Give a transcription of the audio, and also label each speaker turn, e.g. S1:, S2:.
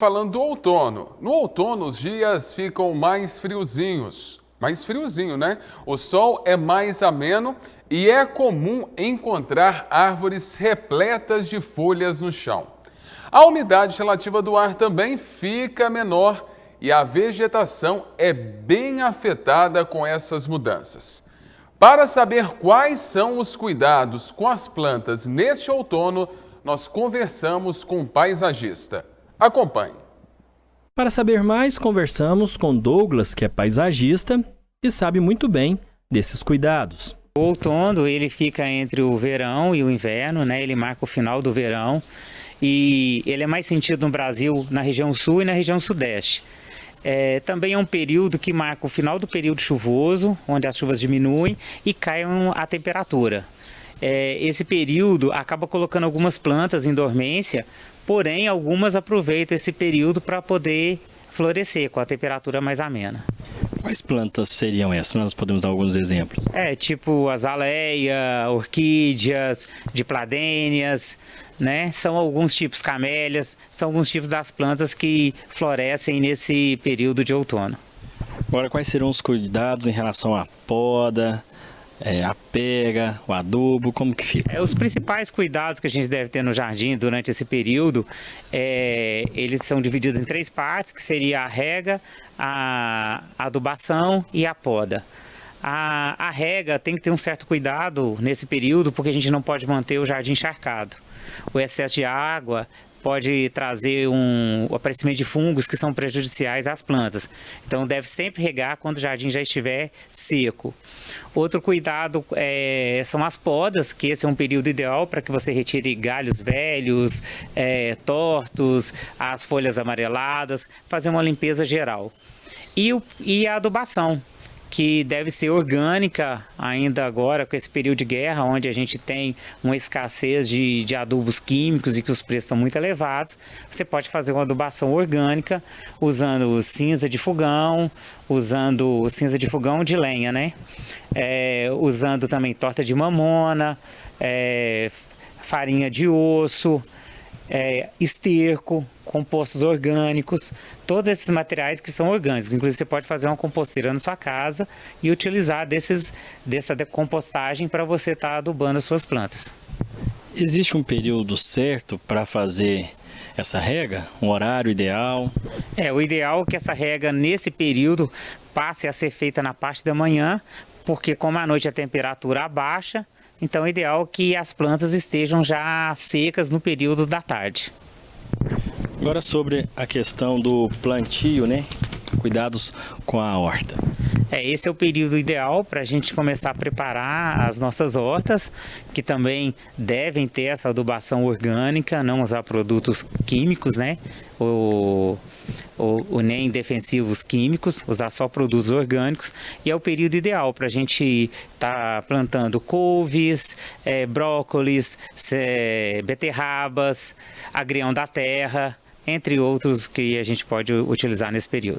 S1: Falando do outono. No outono, os dias ficam mais friozinhos. Mais friozinho, né? O sol é mais ameno e é comum encontrar árvores repletas de folhas no chão. A umidade relativa do ar também fica menor e a vegetação é bem afetada com essas mudanças. Para saber quais são os cuidados com as plantas neste outono, nós conversamos com um paisagista. Acompanhe.
S2: Para saber mais, conversamos com Douglas, que é paisagista e sabe muito bem desses cuidados.
S3: O outono, ele fica entre o verão e o inverno, né? Ele marca o final do verão e ele é mais sentido no Brasil, na região sul e na região sudeste. Também é um período que marca o final do período chuvoso, onde as chuvas diminuem e cai a temperatura. Esse período acaba colocando algumas plantas em dormência, porém algumas aproveitam esse período para poder florescer com a temperatura mais amena.
S2: Quais plantas seriam essas? Nós podemos dar alguns exemplos.
S3: Tipo azaleia, orquídeas, dipladênias, né? São alguns tipos, camélias, são alguns tipos das plantas que florescem nesse período de outono.
S2: Agora, quais serão os cuidados em relação à poda, a pega, o adubo, como que fica?
S3: Os principais cuidados que a gente deve ter no jardim durante esse período, eles são divididos em 3 partes, que seria a rega, a adubação e a poda. A rega tem que ter um certo cuidado nesse período, porque a gente não pode manter o jardim encharcado. O excesso de água pode trazer o aparecimento de fungos que são prejudiciais às plantas. Então deve sempre regar quando o jardim já estiver seco. Outro cuidado são as podas, que esse é um período ideal para que você retire galhos velhos, tortos, as folhas amareladas, fazer uma limpeza geral. E a adubação, que deve ser orgânica ainda agora com esse período de guerra, onde a gente tem uma escassez de adubos químicos e que os preços estão muito elevados. Você pode fazer uma adubação orgânica usando cinza de fogão, de lenha, né? Usando também torta de mamona, farinha de osso, esterco, compostos orgânicos, todos esses materiais que são orgânicos. Inclusive você pode fazer uma composteira na sua casa e utilizar dessa decompostagem para você estar adubando as suas plantas.
S2: Existe um período certo para fazer essa rega? Um horário ideal?
S3: O ideal é que essa rega nesse período passe a ser feita na parte da manhã, porque como à noite a temperatura abaixa, então é ideal que as plantas estejam já secas no período da tarde.
S2: Agora sobre a questão do plantio, né? Cuidados com a horta.
S3: Esse é o período ideal para a gente começar a preparar as nossas hortas, que também devem ter essa adubação orgânica, não usar produtos químicos, né? Ou nem defensivos químicos, usar só produtos orgânicos. E é o período ideal para a gente estar plantando couves, brócolis, beterrabas, agrião da terra, entre outros que a gente pode utilizar nesse período.